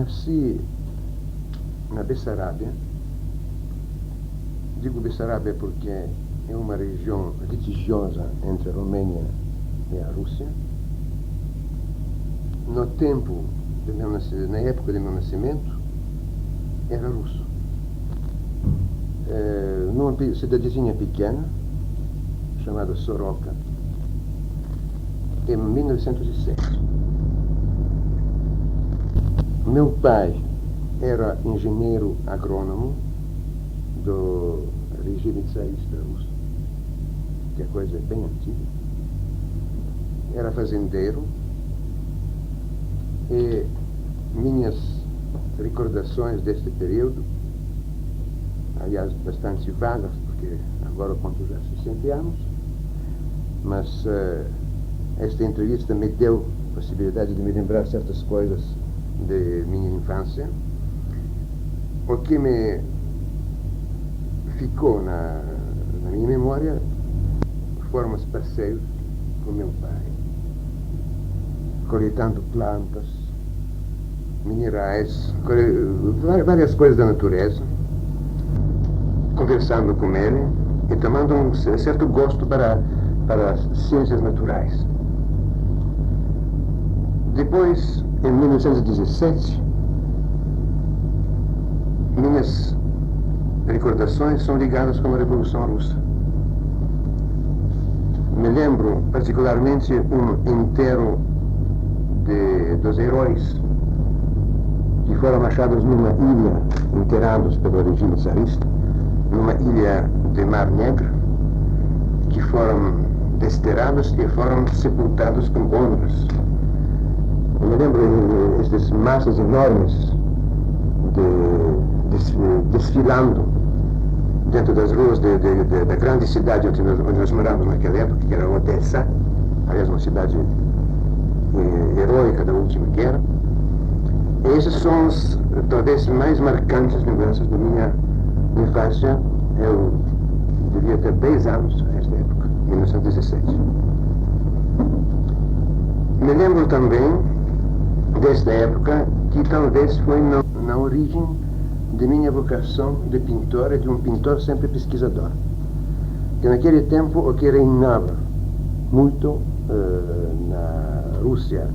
nasci na Bessarabia. Digo Bessarabia porque é uma região litigiosa entre a Romênia e a Rússia. No tempo na época do meu nascimento, era russo. Numa cidadezinha pequena, chamada Soroka, em 1907. Meu pai era engenheiro agrônomo do regime czarista russo, que a coisa é bem antiga. Era fazendeiro e minhas recordações deste período, aliás, bastante vagas, porque agora conto já 60 anos, mas esta entrevista me deu a possibilidade de me lembrar certas coisas de minha infância. O que me ficou na minha memória foram os passeios com meu pai, coletando plantas, minerais, várias coisas da natureza, conversando com ele e tomando um certo gosto para as ciências naturais. Depois, em 1917, minhas recordações são ligadas com a Revolução Russa. Me lembro particularmente um enterro dos heróis que foram achados numa ilha, enterrados pelo regime czarista, numa ilha de Mar Negro, que foram desterrados e foram sepultados com honras. Eu me lembro destas massas enormes desfilando dentro das ruas da grande cidade onde nós morávamos naquela época, que era Odessa, aliás, uma cidade heróica da última guerra. E esses são os, talvez, mais marcantes lembranças da minha infância. Eu devia ter 10 anos nesta época, 1917. Me lembro também desta época que talvez foi na origem de minha vocação de pintor e de um pintor sempre pesquisador. Que naquele tempo o que reinava muito na Rússia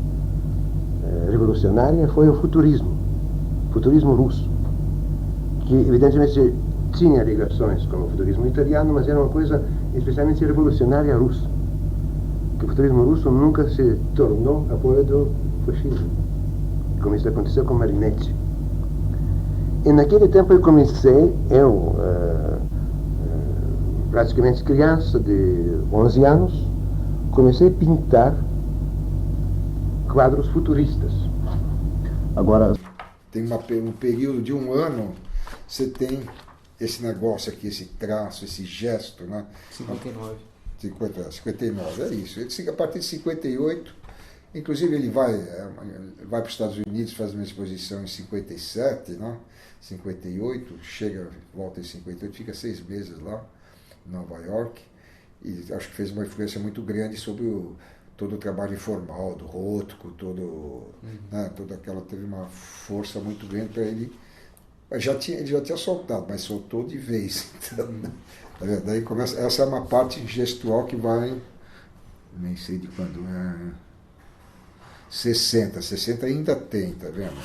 revolucionária foi o futurismo russo, que evidentemente tinha ligações com o futurismo italiano, mas era uma coisa especialmente revolucionária russa. Que o futurismo russo nunca se tornou apoio do fascismo, como isso aconteceu com Marinetti. E naquele tempo eu comecei, praticamente criança de 11 anos, comecei a pintar quadros futuristas. Agora, tem um período de um ano, você tem esse negócio aqui, esse traço, esse gesto, né? 59. 59, é isso. A partir de 58, inclusive ele vai para os Estados Unidos, faz uma exposição em 57, né? 58, volta em 58, fica 6 meses lá, em Nova York, e acho que fez uma influência muito grande sobre todo o trabalho informal do Rothko, né, toda aquela, teve uma força muito grande para ele. Ele já tinha soltado, mas soltou de vez. Então, tá vendo? Daí começa, essa é uma parte gestual que vai, nem sei de quando é, 60 ainda tem, tá vendo?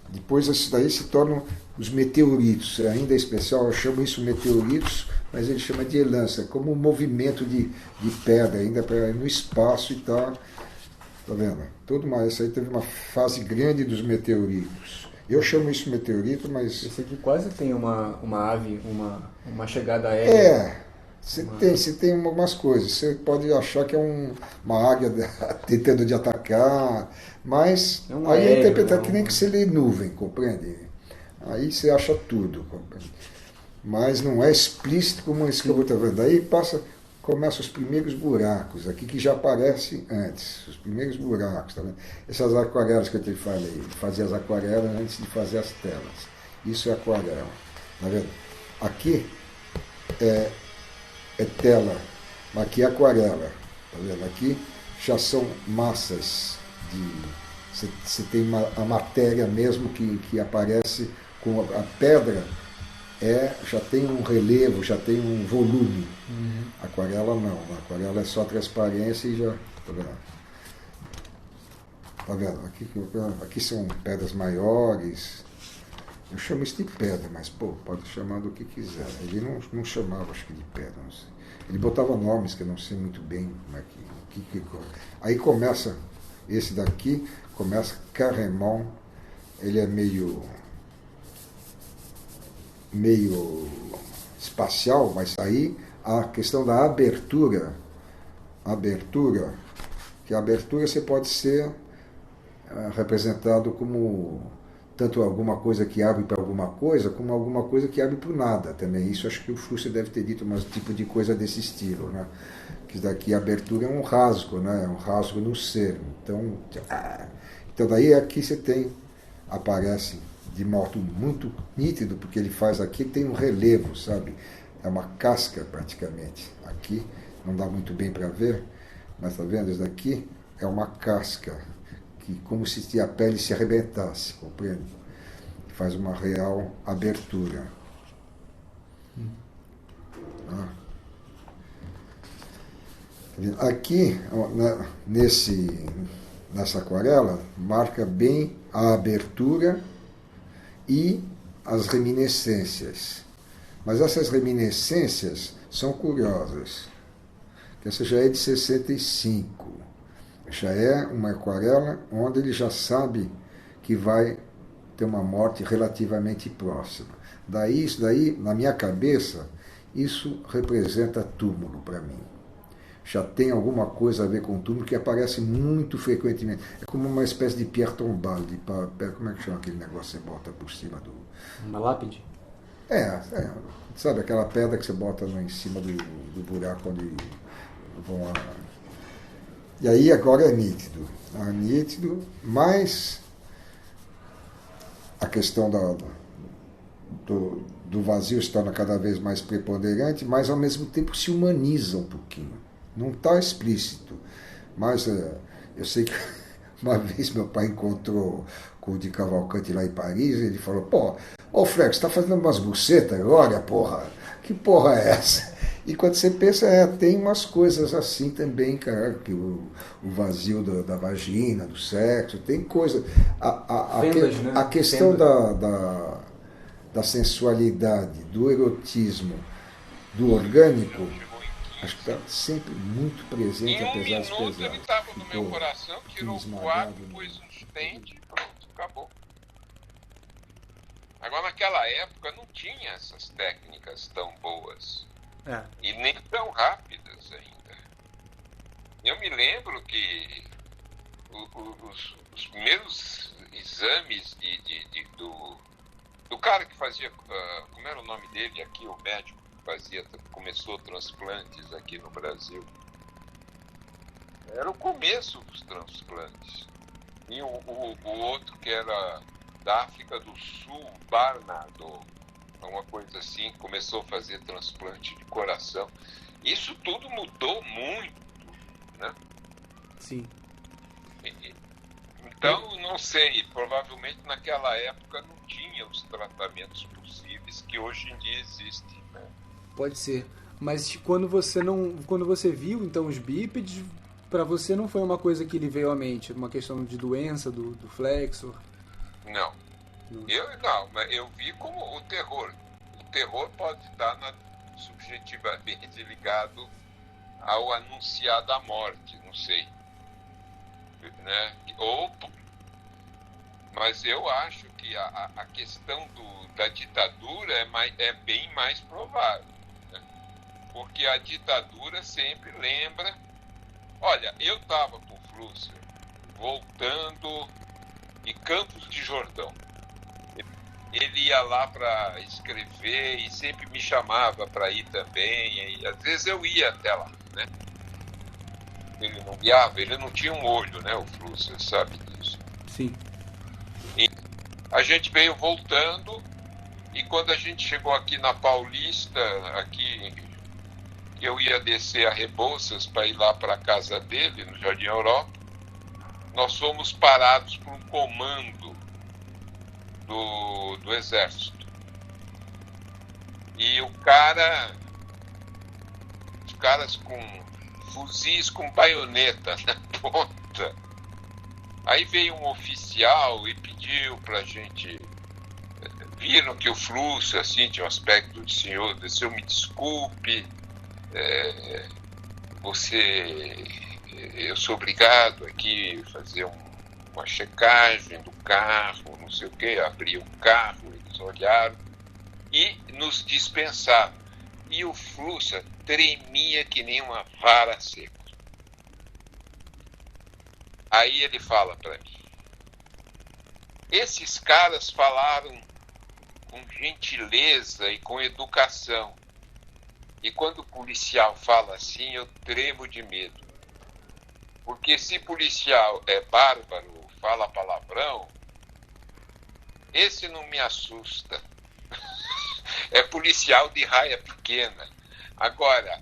Depois isso daí se tornam os meteoritos, ainda é especial, eu chamo isso meteoritos, mas ele chama de elança, como um movimento de pedra, ainda no espaço e tal. Tá vendo? Isso aí teve uma fase grande dos meteoritos. Eu chamo isso meteorito, mas... Esse aqui quase tem uma ave, uma chegada aérea. Você tem algumas coisas. Você pode achar que é uma águia tentando de atacar, mas aí é interpretar que nem que você lê nuvem, compreende? Aí você acha tudo, compreende? Mas não é explícito como isso que eu estou vendo. Aí começam os primeiros buracos aqui, que já aparecem antes, os primeiros buracos, tá vendo? Essas aquarelas que eu te falei, ele fazia as aquarelas antes de fazer as telas. Isso é aquarela, tá vendo? Aqui é tela, aqui é aquarela, tá vendo? Aqui já são massas de Você tem a matéria mesmo que aparece com a pedra, já tem um relevo, já tem um volume. Aquarela não, a aquarela é só transparência e já. Tá vendo? Tá vendo? Aqui são pedras maiores. Eu chamo isso de pedra, mas pode chamar do que quiser. Ele não chamava, acho que de pedra, não sei. Ele botava nomes que eu não sei muito bem como é que. Aí começa, esse daqui, começa Carrémont, ele é meio espacial, mas aí a questão da abertura, que a abertura você pode ser representado como tanto alguma coisa que abre para alguma coisa, como alguma coisa que abre para o nada também. Isso acho que o Flusser deve ter dito um tipo de coisa desse estilo, né? Que daqui a abertura é um rasgo, né? É um rasgo no ser. Então daí aqui você aparece de modo muito nítido, porque ele faz aqui, tem um relevo, sabe? É uma casca praticamente. Aqui não dá muito bem para ver, mas tá vendo? Isso daqui é uma casca, como se a pele se arrebentasse, compreende? Faz uma real abertura. Aqui, nessa aquarela, marca bem a abertura e as reminiscências. Mas essas reminiscências são curiosas. Essa já é de 65. Já é uma aquarela onde ele já sabe que vai ter uma morte relativamente próxima. Isso daí, na minha cabeça, isso representa túmulo para mim. Já tem alguma coisa a ver com túmulo que aparece muito frequentemente. É como uma espécie de pierre tombale, como é que chama aquele negócio que você bota por cima do... Uma lápide? Sabe aquela pedra que você bota em cima do buraco onde vão lá. E aí agora é nítido, mas a questão do vazio se torna cada vez mais preponderante, mas ao mesmo tempo se humaniza um pouquinho. Não está explícito, mas eu sei que uma vez meu pai encontrou com o de Cavalcante lá em Paris, e ele falou, Flex, você está fazendo umas bucetas agora, porra? Que porra é essa? E quando você pensa, tem umas coisas assim também, cara, que o vazio da vagina, do sexo, tem coisa. A questão da sensualidade, do erotismo, do orgânico, acho que está sempre muito presente, apesar de pesar. Ele estava no meu coração, tirou o quadro, pôs um stent e pronto, acabou. Agora, naquela época, não tinha essas técnicas tão boas. E nem tão rápidas ainda. Eu me lembro que os primeiros exames do cara que fazia, como era o nome dele aqui, o médico que começou transplantes aqui no Brasil, era o começo dos transplantes. E o outro que era da África do Sul, Barnardo, uma coisa assim, começou a fazer transplante de coração. Isso tudo mudou muito, né? Sim. Então, não sei, provavelmente naquela época não tinha os tratamentos possíveis que hoje em dia existem, né? Pode ser. Mas quando você viu, então, os bípedes, para você não foi uma coisa que lhe veio à mente, uma questão de doença do Flexor? Não. Eu vi como o terror. O terror pode estar subjetivamente ligado ao anunciar da morte, não sei. Né? Mas eu acho que a questão da ditadura é bem mais provável. Né? Porque a ditadura sempre lembra... Olha, eu estava com o Flusser voltando em Campos de Jordão. Ele ia lá para escrever e sempre me chamava para ir também. E às vezes eu ia até lá, né? Ele não guiava, ele não tinha um olho, né? O Flusser sabe disso. Sim. E a gente veio voltando e quando a gente chegou aqui na Paulista, aqui eu ia descer a Rebouças para ir lá para a casa dele, no Jardim Europa, nós fomos parados por um comando do exército. E os caras com fuzis com baioneta na ponta. Aí veio um oficial e pediu pra gente. Viram que o fluxo assim tinha um aspecto de senhor, me desculpe, eu sou obrigado aqui a fazer uma checagem do carro, não sei o quê, abri o carro, eles olharam e nos dispensaram. E o fluxo tremia que nem uma vara seca. Aí ele fala para mim, esses caras falaram com gentileza e com educação. E quando o policial fala assim, eu tremo de medo. Porque se policial é bárbaro, fala palavrão, esse não me assusta. É policial de raia pequena. Agora,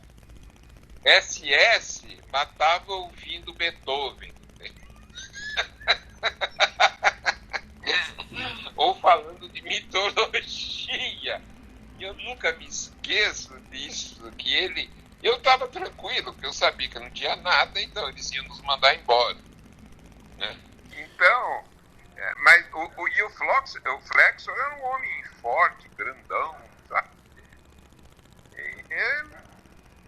SS matava ouvindo Beethoven. Ou falando de mitologia. E eu nunca me esqueço disso, que eu estava tranquilo, porque eu sabia que não tinha nada, então eles iam nos mandar embora. Né? Então, mas o Flexor era um homem forte, grandão, sabe?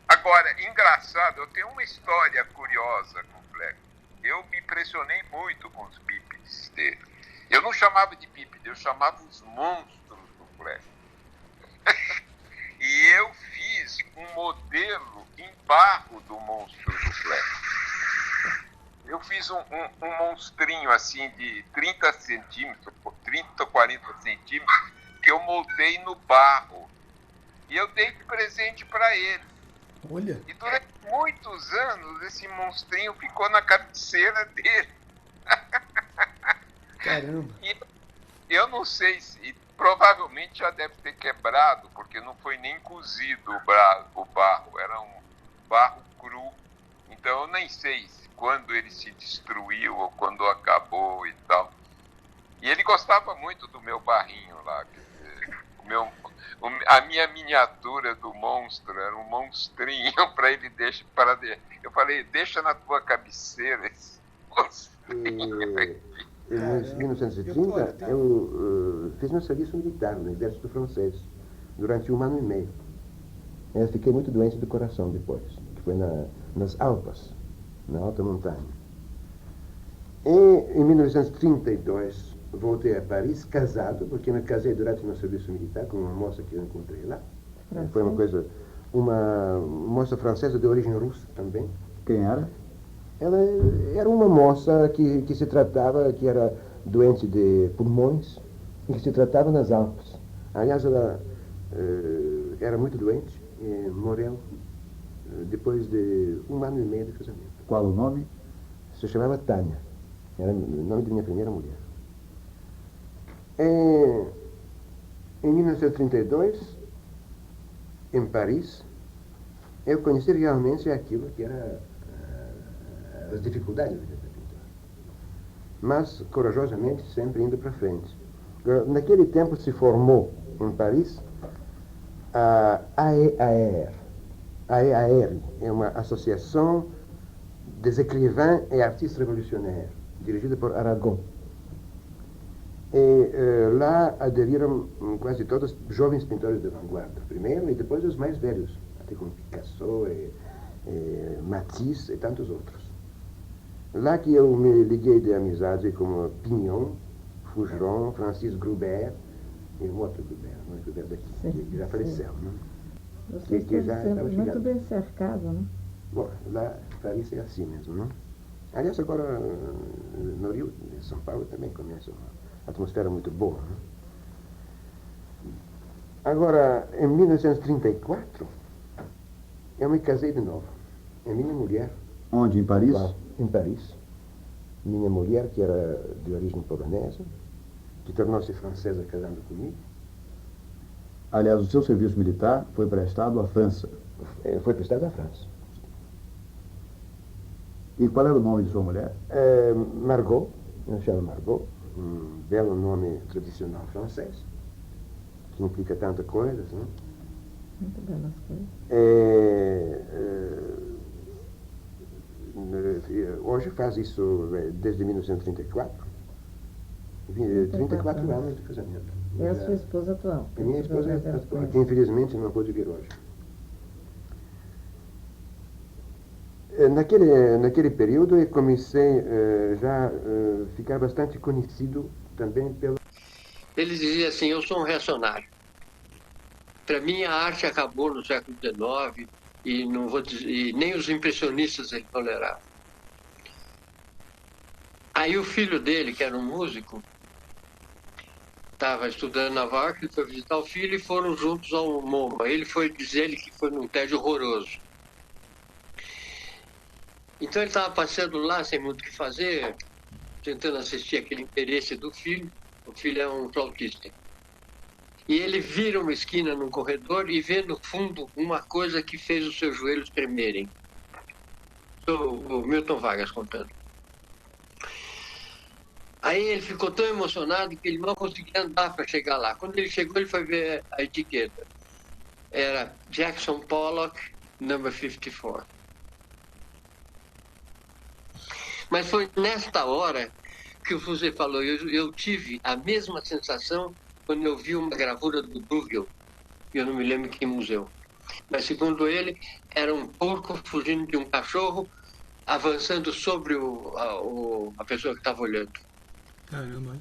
Agora, engraçado, eu tenho uma história curiosa com o Flexor. Eu me impressionei muito com os bípedes dele. Eu não chamava de bípede, eu chamava os monstros do Flexor. E eu fiz um modelo em barro do monstro do Flexor. Eu fiz um monstrinho assim de 30 centímetros, 30 ou 40 centímetros, que eu moldei no barro. E eu dei de presente para ele. Olha. E durante muitos anos esse monstrinho ficou na cabeceira dele. Caramba. E eu não sei se provavelmente já deve ter quebrado, porque não foi nem cozido o barro, era um barro cru. Então eu nem sei quando ele se destruiu ou quando acabou e tal. E ele gostava muito do meu barrinho lá. A minha miniatura do monstro era um monstrinho para ele deixar. Eu falei, deixa na tua cabeceira esse monstrinho. Em 1930, eu fiz meu serviço militar no exército francês durante 1 ano e meio. Eu fiquei muito doente do coração depois, que foi nas Alpas, na alta montanha. E em 1932 voltei a Paris casado, porque me casei durante meu serviço militar com uma moça que eu encontrei lá. Foi uma moça francesa de origem russa também. Quem era? Ela era uma moça que se tratava, que era doente de pulmões e que se tratava nas Alpes. Aliás, ela era muito doente e morreu depois de 1 ano e meio de casamento. Qual o nome? Se chamava Tânia. Era o nome de minha primeira mulher. Em 1932, em Paris, eu conheci realmente aquilo que era as dificuldades da vida da pintura. Mas, corajosamente, sempre indo para frente. Naquele tempo se formou em Paris a AEAR. AEAR é uma associação des écrivains et artistes révolutionnaires, dirigida por Aragon. E lá aderiram quase todos jovens pintores de vanguarda, primeiro, e depois os mais velhos, até como Picasso, Matisse e tantos outros. Lá que eu me liguei de amizade com Pignon, Fougeron, Francis Gruber e um outro Gruber, um Gruber daqui, que já faleceu, né? Você que já sempre estava muito chegando. bem cercado, né? Bom, lá Paris é assim mesmo, né? Aliás, agora no Rio de São Paulo também começa uma atmosfera muito boa, né? Agora, em 1934, eu me casei de novo. É minha mulher. Onde? Em Paris? Lá, em Paris. Minha mulher, que era de origem polonesa, que tornou-se francesa casando comigo. Aliás, o seu serviço militar foi prestado à França. Foi prestado à França. E qual era o nome de sua mulher? Margot, ela chama Margot, um belo nome tradicional francês, que implica tanta coisa, né? Muito belas coisas. Hoje faz isso desde 1934. 34 anos de casamento. É a sua esposa atual? A minha esposa atual, que infelizmente não pôde vir hoje. Naquele período eu comecei já a ficar bastante conhecido também pelo... Ele dizia assim, eu sou um reacionário. Para mim a arte acabou no século XIX e, não vou dizer, e nem os impressionistas ele tolerava. Aí o filho dele, que era um músico, estava estudando em Nova York, ele foi visitar o filho e foram juntos ao MoMA. Ele foi dizer que foi num tédio horroroso. Então ele estava passeando lá sem muito o que fazer, tentando assistir aquele interesse do filho. O filho é um flautista. E ele vira uma esquina num corredor e vê no fundo uma coisa que fez os seus joelhos tremerem. O Milton Vargas contando. Aí ele ficou tão emocionado que ele mal conseguia andar para chegar lá. Quando ele chegou, ele foi ver a etiqueta. Era Jackson Pollock, number 54. Mas foi nesta hora que você falou, eu tive a mesma sensação quando eu vi uma gravura do Bruegel, eu não me lembro que museu. Mas segundo ele, era um porco fugindo de um cachorro, avançando sobre a pessoa que estava olhando. Caramba.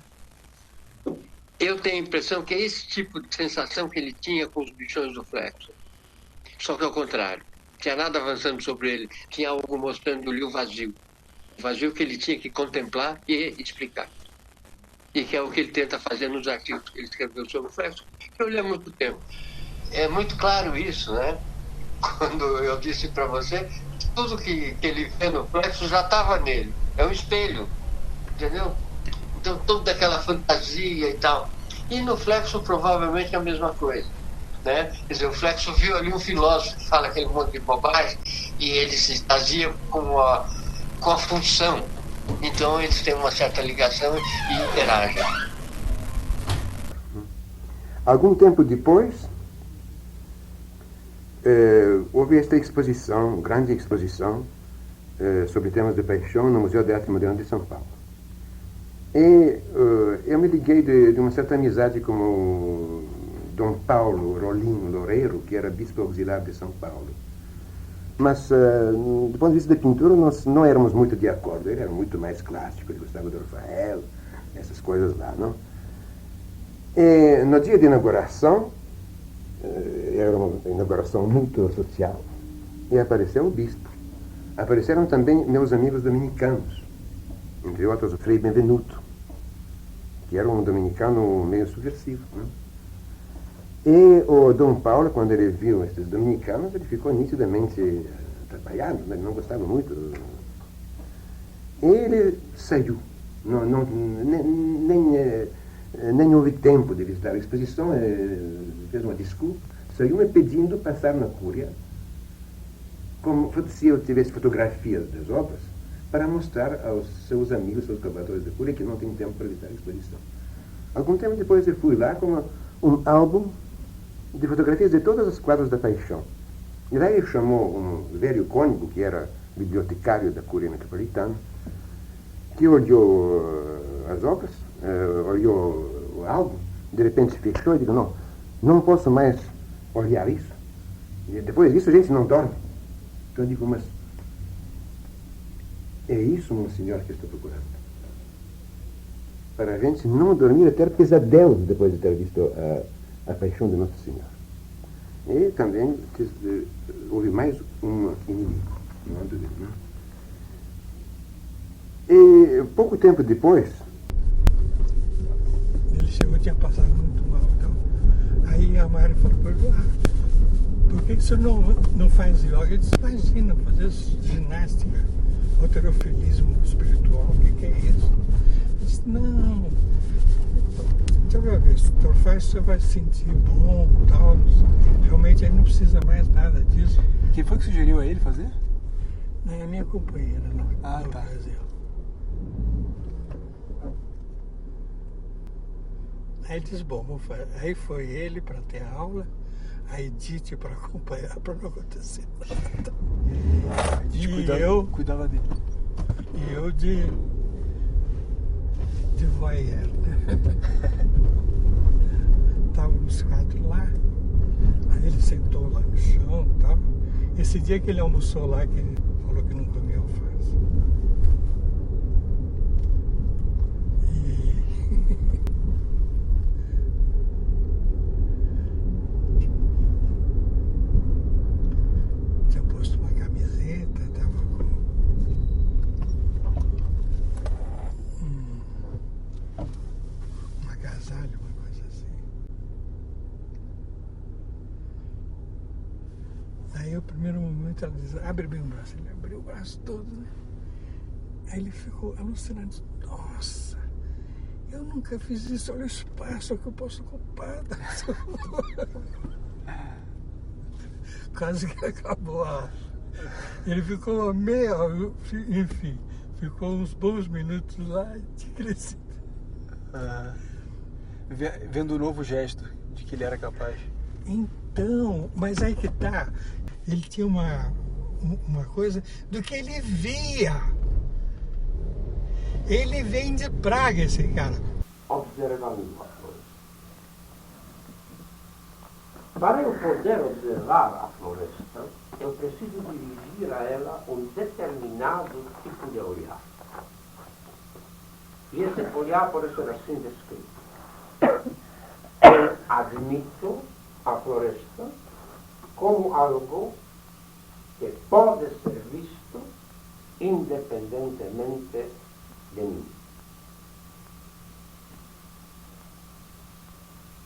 Eu tenho a impressão que é esse tipo de sensação que ele tinha com os bichões do Flexo. Só que ao contrário, não tinha nada avançando sobre ele, tinha algo mostrando-lhe o vazio. O vazio que ele tinha que contemplar e explicar. E que é o que ele tenta fazer nos artigos que ele escreveu sobre o Flexo, que eu li há muito tempo. É muito claro isso, né? Quando eu disse para você, tudo que ele vê no Flexo já estava nele. É um espelho, entendeu? Então, toda aquela fantasia e tal. E no Flexo, provavelmente, é a mesma coisa. Né? Quer dizer, o Flexo viu ali um filósofo que fala aquele monte de bobagem e ele se extasia com a função. Então, eles têm uma certa ligação e interagem. Algum tempo depois, houve esta exposição, grande exposição, sobre temas de paixão no Museu de Arte Moderna de São Paulo. E eu me liguei de uma certa amizade com o Dom Paulo Rolim Loureiro, que era bispo auxiliar de São Paulo. Mas, do ponto de vista da pintura, nós não éramos muito de acordo. Ele era muito mais clássico, ele gostava do Rafael, essas coisas lá, não? E no dia de inauguração, era uma inauguração muito social, e apareceu o bispo. Apareceram também meus amigos dominicanos, entre outros o Frei Benvenuto, que era um dominicano meio subversivo, né? E o Dom Paulo, quando ele viu esses dominicanos, ele ficou nitidamente atrapalhado, ele não gostava muito. E ele saiu. Nem houve tempo de visitar a exposição, fez uma desculpa, saiu me pedindo passar na Cúria, como se eu tivesse fotografias das obras, para mostrar aos seus amigos, seus colaboradores da Cúria, que não tem tempo para visitar a exposição. Algum tempo depois eu fui lá com um álbum de fotografias de todos os quadros da Paixão. E daí ele chamou um velho cônego, que era bibliotecário da Cúria Metropolitana, que olhou as obras, olhou o álbum, de repente se fechou e disse, não posso mais olhar isso. E depois disso a gente não dorme. Então eu digo, mas é isso, monsenhor, que eu estou procurando. Para a gente não dormir, ter pesadelos depois de ter visto a Paixão de Nosso Senhor. E também houve mais um inimigo, não há dúvida, não? E pouco tempo depois... Ele chegou, tinha passado muito mal. Então, aí a Mari falou para ele, por que você não faz yoga? Ele disse, imagina, fazer ginástica, halterofilismo espiritual, o que é isso? Ele disse, não, deixa eu ver, se tu faz, você vai se sentir bom, tal, realmente ele não precisa mais nada disso. Quem foi que sugeriu a ele fazer? É a minha companheira no Ah, tá. Brasil. Aí ele disse, bom, vou fazer. Aí foi ele para ter aula, a Edith para acompanhar, para não acontecer nada. A gente E cuidava dele. E eu de voyeur, né? Estávamos 4 lá, aí ele sentou lá no chão e tal. Esse dia que ele almoçou lá, que ele falou que não comia alface. Tinha posto uma camiseta, tava com um agasalho, uma coisa assim. Aí, o primeiro momento, ela diz, abre bem o braço. Ele abriu o braço todo, né? Aí ele ficou alucinado. Disse, nossa, eu nunca fiz isso. Olha o espaço que eu posso ocupar. Quase que acabou a aula. Ele ficou enfim, ficou uns bons minutos lá de crescido. Vendo o novo gesto de que ele era capaz. Então, mas aí que tá. Ele tinha uma coisa do que ele via. Ele vem de Praga, esse cara. Observando a floresta. Para eu poder observar a floresta, eu preciso dirigir a ela um determinado tipo de olhar. E esse olhar pode ser assim descrito. Eu admito a floresta como algo que pode ser visto independentemente de mim.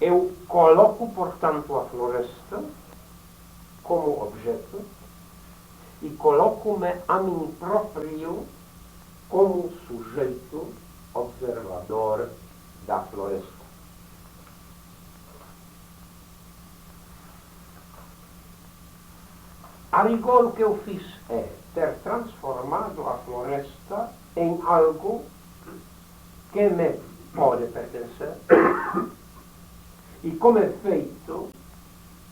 Eu coloco, portanto, a floresta como objeto e coloco-me a mim próprio como sujeito observador da floresta. A rigor, o que eu fiz é ter transformado a floresta em algo que me pode pertencer e, como efeito,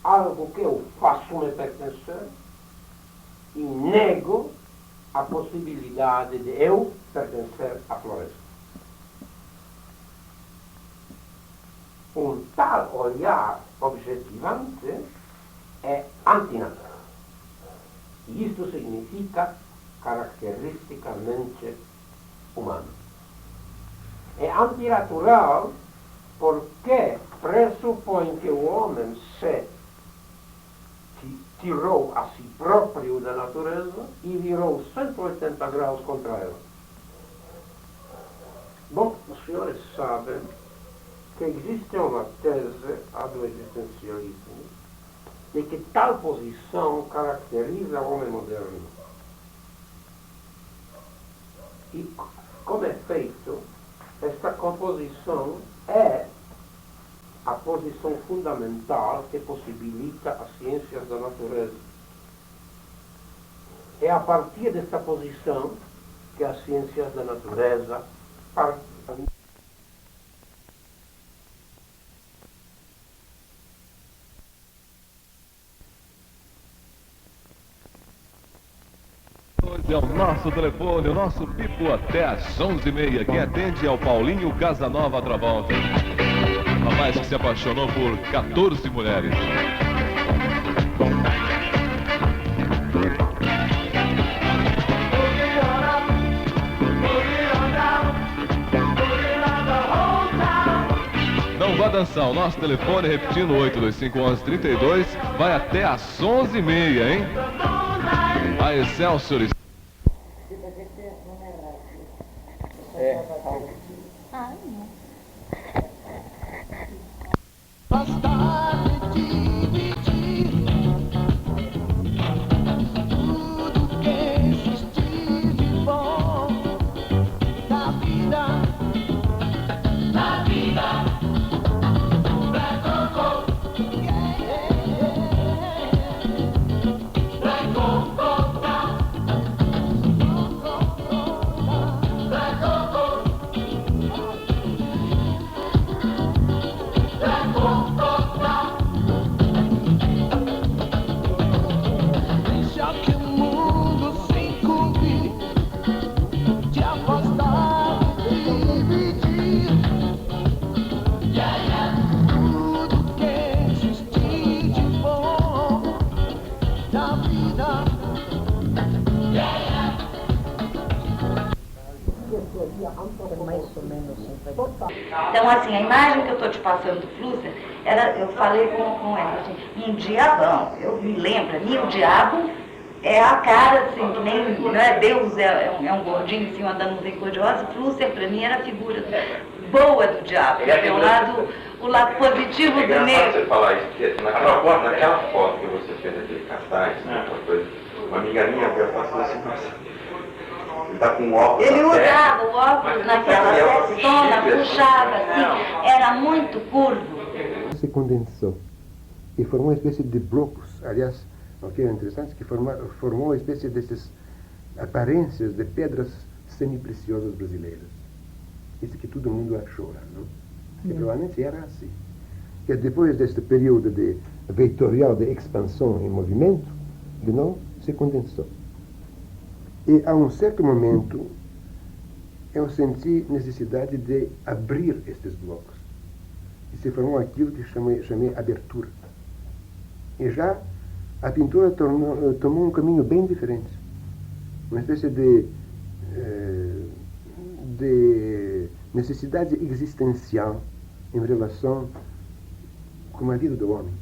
algo que eu faço me pertencer e nego a possibilidade de eu pertencer à floresta. Um tal olhar objetivante é antinatural. E isto significa caracteristicamente humano. É antinatural porque pressupõe que o homem se tirou a si próprio da natureza e virou 180 graus contra ela. Bom, os senhores sabem que existe uma tese a do existencialismo de que tal posição caracteriza o homem moderno. E, como efeito, esta composição é a posição fundamental que possibilita as ciências da natureza. É a partir desta posição que as ciências da natureza partem. É o nosso telefone, o nosso pipo até às 11h30. Quem atende é o Paulinho Casanova Travolta. Rapaz que se apaixonou por 14 mulheres. Não vá dançar, o nosso telefone, repetindo, 825-1132, vai até às 11h30, hein? A Excelsior. Ah, não. Basta dividir tudo que existe de bom da vida. Da vida. Black Coco. Black Coco. mais ou menos 50. Então, assim, a imagem que eu estou te passando do Flusser, eu falei com ela, assim, um diabão. Eu me lembro, a mim o diabo é a cara, assim, que nem, não é Deus, é um gordinho, assim, andando no cor de rosa. Flusser, para mim, era a figura boa do diabo, porque o lado positivo do negro. É você falar isso, porque naquela foto que você fez daquele cartaz, uma amiga minha veio falar assim, nossa, ele tá com um óculos. Ele usava o óculos naquela cestona, puxava assim, era muito curvo. Se condensou e formou uma espécie de blocos. Aliás, o que é interessante é que formou uma espécie dessas aparências de pedras semi-preciosas brasileiras. Isso que todo mundo achou, não? Que provavelmente era assim. Que depois deste período vetorial de expansão em movimento, de novo, se condensou. E a um certo momento, eu senti necessidade de abrir estes blocos. E se formou aquilo que chamei abertura. E já a pintura tomou um caminho bem diferente. Uma espécie de necessidade existencial em relação com a vida do homem.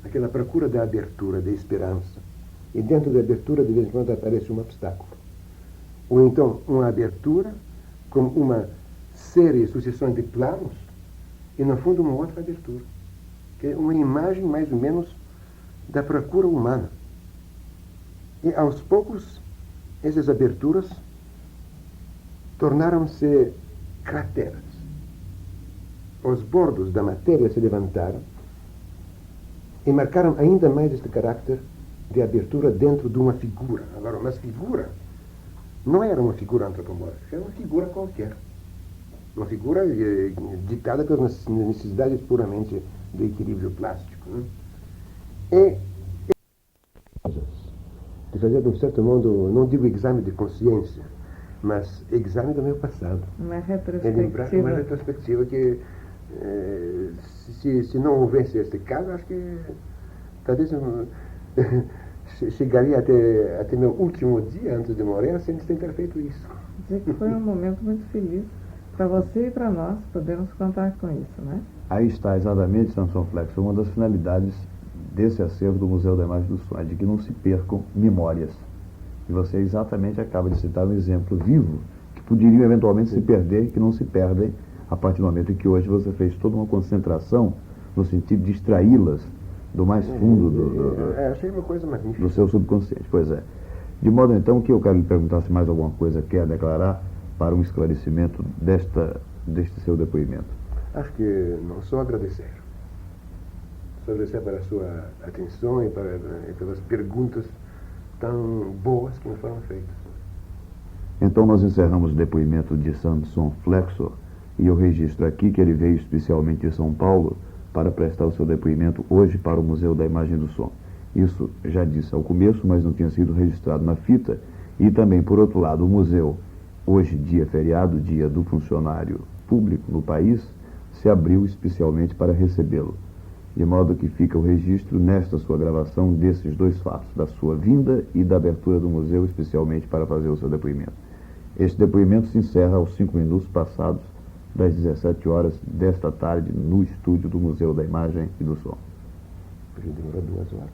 Aquela procura da abertura, da esperança. E dentro da abertura, de vez em quando, aparece um obstáculo. Ou então, uma abertura com uma série, sucessão de planos, e no fundo, uma outra abertura. Que é uma imagem, mais ou menos, da procura humana. E, aos poucos, essas aberturas tornaram-se crateras. Os bordos da matéria se levantaram e marcaram ainda mais este caráter de abertura dentro de uma figura. Agora, uma figura não era uma figura antropomórfica, era uma figura qualquer. Uma figura ditada pelas necessidades puramente de equilíbrio plástico. Né? E de fazer, de um certo modo, não digo exame de consciência, mas exame do meu passado. Uma retrospectiva. Uma retrospectiva que, se não houvesse este caso, acho que talvez chegaria até meu último dia antes de morrer sem ter feito isso. Dizer que foi um momento muito feliz para você e para nós, podemos contar com isso, né? Aí está exatamente, Samson Flexo, uma das finalidades desse acervo do Museu da Imagem do Som, é de que não se percam memórias. E você exatamente acaba de citar um exemplo vivo que poderiam eventualmente se perder, que não se perdem a partir do momento em que hoje você fez toda uma concentração no sentido de extraí-las do mais fundo achei uma coisa magnífica. Do seu subconsciente. Pois é. De modo então que eu quero lhe perguntar se mais alguma coisa quer declarar para um esclarecimento deste seu depoimento. Acho que não só agradecer. Só agradecer pela sua atenção e pelas perguntas tão boas que nos foram feitas. Então nós encerramos o depoimento de Samson Flexo e eu registro aqui que ele veio especialmente de São Paulo para prestar o seu depoimento hoje para o Museu da Imagem do Som. Isso já disse ao começo, mas não tinha sido registrado na fita. E também, por outro lado, o museu, hoje dia feriado, dia do funcionário público no país, se abriu especialmente para recebê-lo. De modo que fica o registro nesta sua gravação desses dois fatos, da sua vinda e da abertura do museu, especialmente para fazer o seu depoimento. Este depoimento se encerra aos 5 minutos passados das 17 horas desta tarde no estúdio do Museu da Imagem e do Som. Demorou 2 horas.